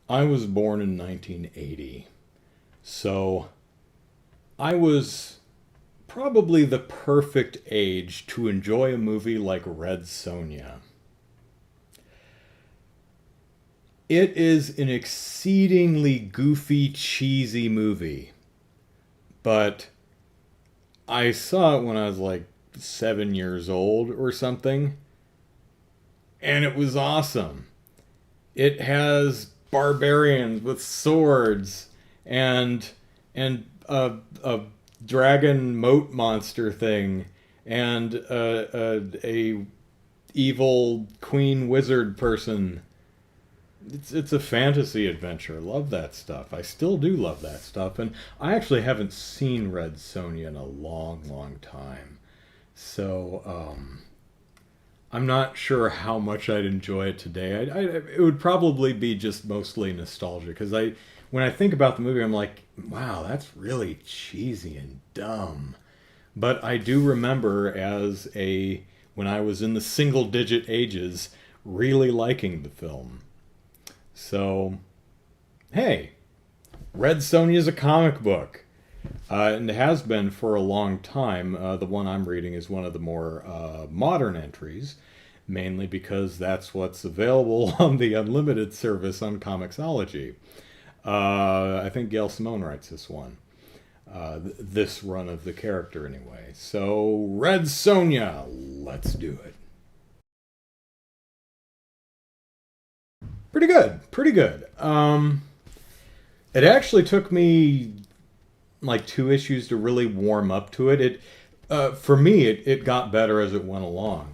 I was born in 1980, so I was probably the perfect age to enjoy a movie like Red Sonja. It is an exceedingly goofy, cheesy movie, but I saw it when I was like 7 years old or something, and it was awesome. It has barbarians with swords and a dragon moat monster thing and a evil queen wizard person. It's a fantasy adventure. Love that stuff. I still do love that stuff, and I actually haven't seen Red Sonja in a long, long time. So I'm not sure how much I'd enjoy it today. It would probably be just mostly nostalgia because when I think about the movie, I'm like, wow, that's really cheesy and dumb. But I do remember when I was in the single digit ages, really liking the film. So, hey, Red Sonja is a comic book. And it has been for a long time. The one I'm reading is one of the more modern entries, mainly because that's what's available on the unlimited service on Comixology. I think Gail Simone writes this one. This run of the character, anyway. So, Red Sonja, let's do it. Pretty good, pretty good. It actually took me like two issues to really warm up to it. For me, it got better as it went along.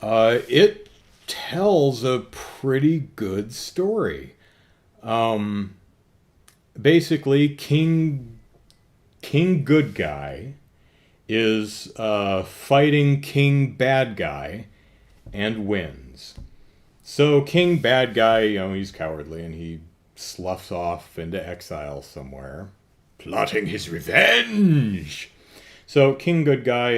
It tells a pretty good story. Um, Basically, King Good Guy is fighting King Bad Guy and wins. So King Bad Guy, he's cowardly and he sloughs off into exile somewhere, plotting his revenge. So King Good Guy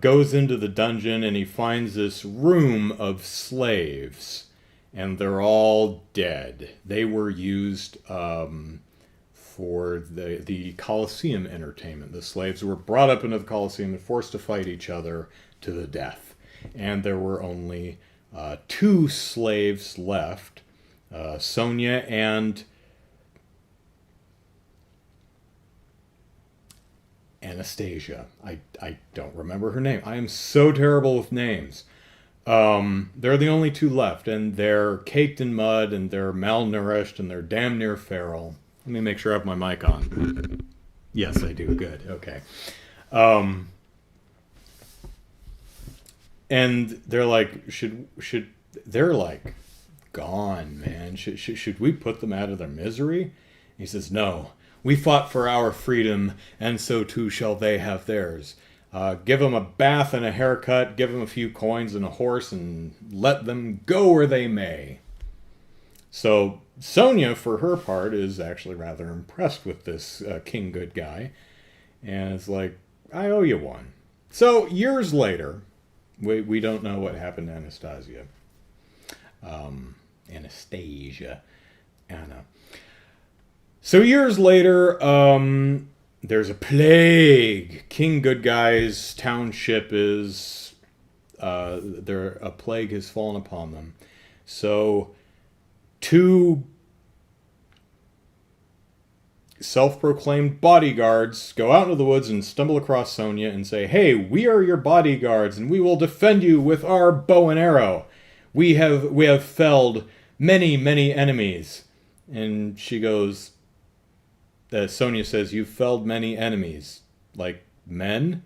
goes into the dungeon and he finds this room of slaves, and they're all dead. They were used for the Colosseum entertainment. The slaves were brought up into the Colosseum and forced to fight each other to the death. And there were only two slaves left, Sonja and Anastasia. I don't remember her name. I am so terrible with names. They're the only two left, and they're caked in mud, and they're malnourished, and they're damn near feral. Let me make sure I have my mic on. Yes, I do. Good. Okay. Um, and they're like, should they're like gone, man. Should we put them out of their misery? He says, no. We fought for our freedom, and so too shall they have theirs. Give them a bath and a haircut, give them a few coins and a horse, and let them go where they may. So Sonja, for her part, is actually rather impressed with this King Good Guy, and is like, I owe you one. So years later, we don't know what happened to Anastasia. Anastasia. Anna. So years later, there's a plague. King Good Guy's township is a plague has fallen upon them. So two self-proclaimed bodyguards go out into the woods and stumble across Sonja and say, "Hey, we are your bodyguards, and we will defend you with our bow and arrow. We have felled many, many enemies." And she goes, Sonja says, "You've felled many enemies, like men?"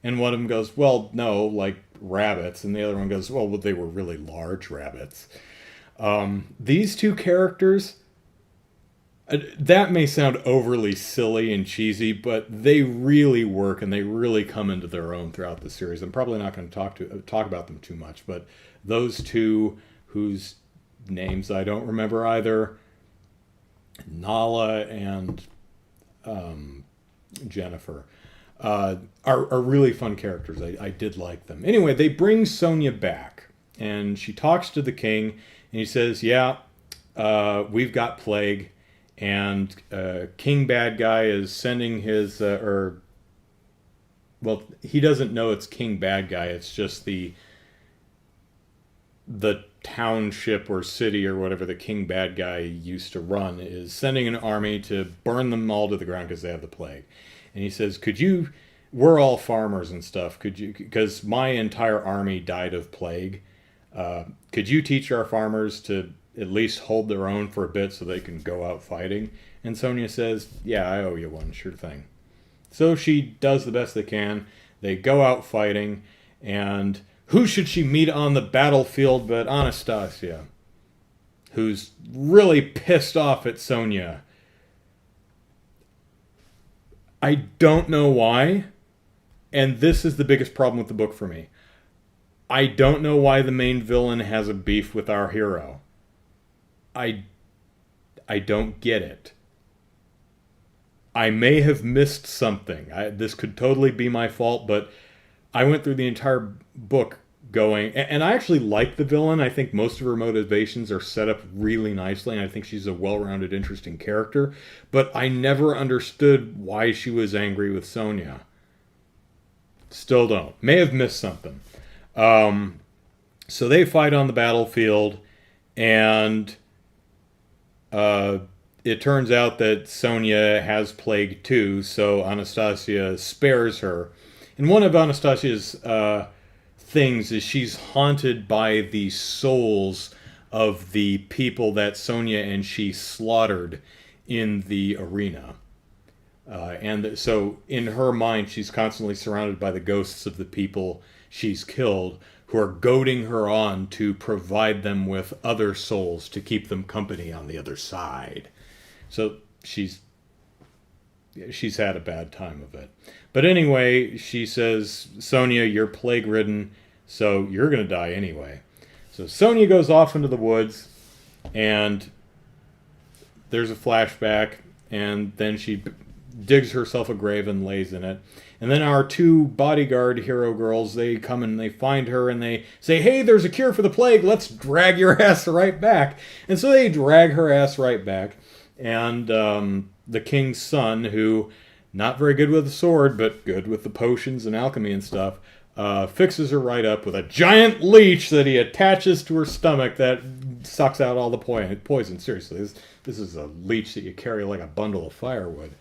And one of them goes, "Well, no, like rabbits." And the other one goes, "Well, they were really large rabbits." These two characters, that may sound overly silly and cheesy, but they really work and they really come into their own throughout the series. I'm probably not going to talk about them too much, but those two, whose names I don't remember either, Nala and Jennifer, are really fun characters. I did like them. Anyway, they bring Sonja back, and she talks to the king, and he says, "Yeah, we've got plague, and King Bad Guy is sending his, well, he doesn't know it's King Bad Guy. It's just the township or city or whatever the King Bad Guy used to run is sending an army to burn them all to the ground because they have the plague. And he says, could you, we're all farmers and stuff, could you, because my entire army died of plague, could you teach our farmers to at least hold their own for a bit so they can go out fighting? And Sonja says, yeah, I owe you one, sure thing. So she does the best they can. They go out fighting, and who should she meet on the battlefield but Anastasia, who's really pissed off at Sonja. I don't know why, and this is the biggest problem with the book for me. I don't know why the main villain has a beef with our hero. I don't get it. I may have missed something. This could totally be my fault, but I went through the entire book going, and I actually like the villain. I think most of her motivations are set up really nicely, and I think she's a well-rounded, interesting character, but I never understood why she was angry with Sonja. Still don't. May have missed something. So they fight on the battlefield, and it turns out that Sonja has plague too, so Anastasia spares her. And one of Anastasia's things is she's haunted by the souls of the people that Sonja and she slaughtered in the arena. And so in her mind, she's constantly surrounded by the ghosts of the people she's killed, who are goading her on to provide them with other souls to keep them company on the other side. So she's had a bad time of it. But anyway, she says, Sonja, you're plague-ridden, so you're going to die anyway. So Sonja goes off into the woods, and there's a flashback, and then she digs herself a grave and lays in it. And then our two bodyguard hero girls, they come and they find her and they say, hey, there's a cure for the plague, let's drag your ass right back. And so they drag her ass right back. And the king's son, who, not very good with the sword, but good with the potions and alchemy and stuff, fixes her right up with a giant leech that he attaches to her stomach that sucks out all the poison. Seriously, this is a leech that you carry like a bundle of firewood.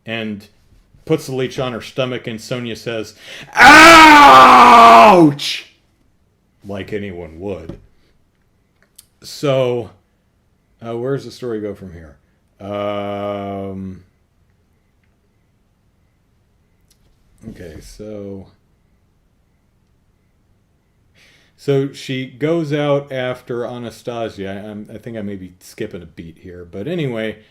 And puts the leech on her stomach, and Sonja says, ouch! Like anyone would. So, where's the story go from here? Okay, so she goes out after Anastasia. I think I may be skipping a beat here, but anyway,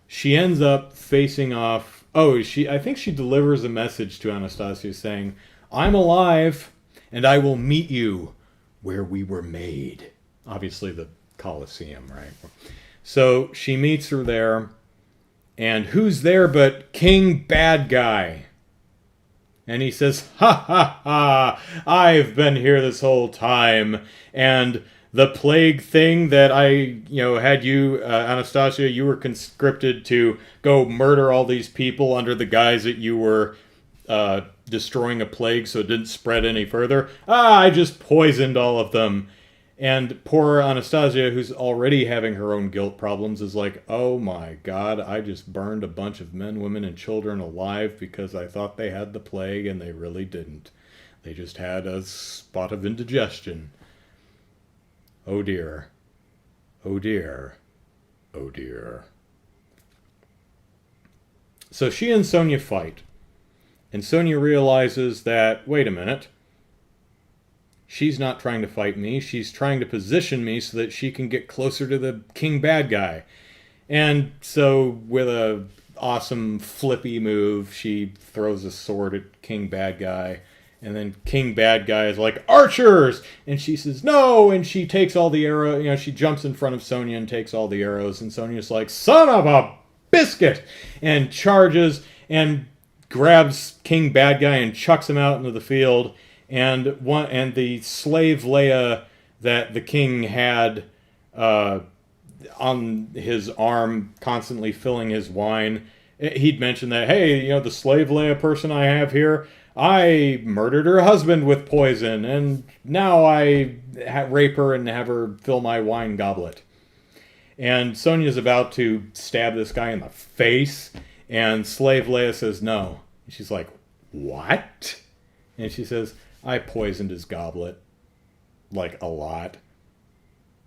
she ends up facing off. I think she delivers a message to Anastasia saying, I'm alive, and I will meet you where we were made. Obviously the Colosseum, right? So she meets her there, and who's there but King Bad Guy? And he says, ha ha ha, I've been here this whole time, and the plague thing that I, had you, Anastasia, you were conscripted to go murder all these people under the guise that you were destroying a plague so it didn't spread any further. I just poisoned all of them. And poor Anastasia, who's already having her own guilt problems, is like, oh my God, I just burned a bunch of men, women, and children alive because I thought they had the plague, and they really didn't. They just had a spot of indigestion. Oh dear. Oh dear. Oh dear. So she and Sonja fight. And Sonja realizes that, wait a minute, she's not trying to fight me. She's trying to position me so that she can get closer to the King Bad Guy. And so with a awesome flippy move, she throws a sword at King Bad Guy. And then King Bad Guy is like, archers! And she says, no! And she takes all the arrows. She jumps in front of Sonja and takes all the arrows. And Sonja's like, son of a biscuit! And charges and grabs King Bad Guy and chucks him out into the field. And the slave Leia that the king had on his arm, constantly filling his wine. He'd mentioned that, hey, the slave Leia person I have here, I murdered her husband with poison, and now I rape her and have her fill my wine goblet. And Sonja's about to stab this guy in the face, and slave Leia says no. And she's like, what? And she says, I poisoned his goblet. Like, a lot.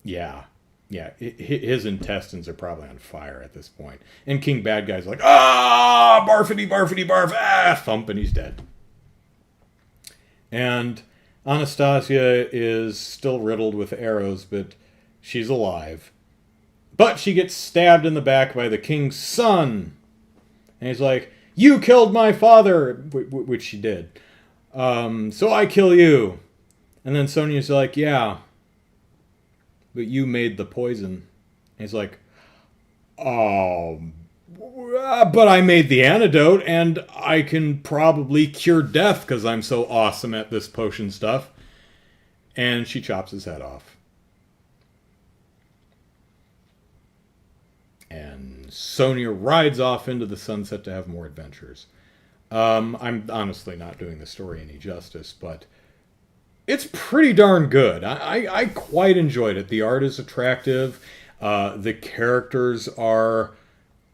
Yeah. Yeah, his intestines are probably on fire at this point. And King Bad Guy's like, barfity, barfity, barf, thump, and he's dead. And Anastasia is still riddled with arrows, but she's alive. But she gets stabbed in the back by the king's son. And he's like, you killed my father, which she did. So I kill you. And then Sonja's like, yeah, but you made the poison. And he's like, oh, but I made the antidote, and I can probably cure death because I'm so awesome at this potion stuff. And she chops his head off. And Sonja rides off into the sunset to have more adventures. I'm honestly not doing the story any justice, but it's pretty darn good. I quite enjoyed it. The art is attractive. The characters are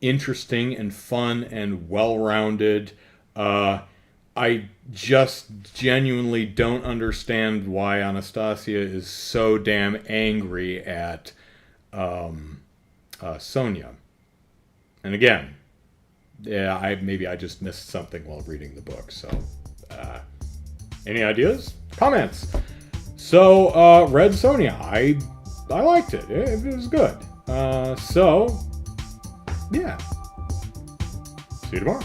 interesting and fun and well-rounded. I just genuinely don't understand why Anastasia is so damn angry at Sonja. And again, yeah, maybe I just missed something while reading the book. So, any ideas? Comments? So, Red Sonja, I liked it. It was good. So, yeah. See you tomorrow.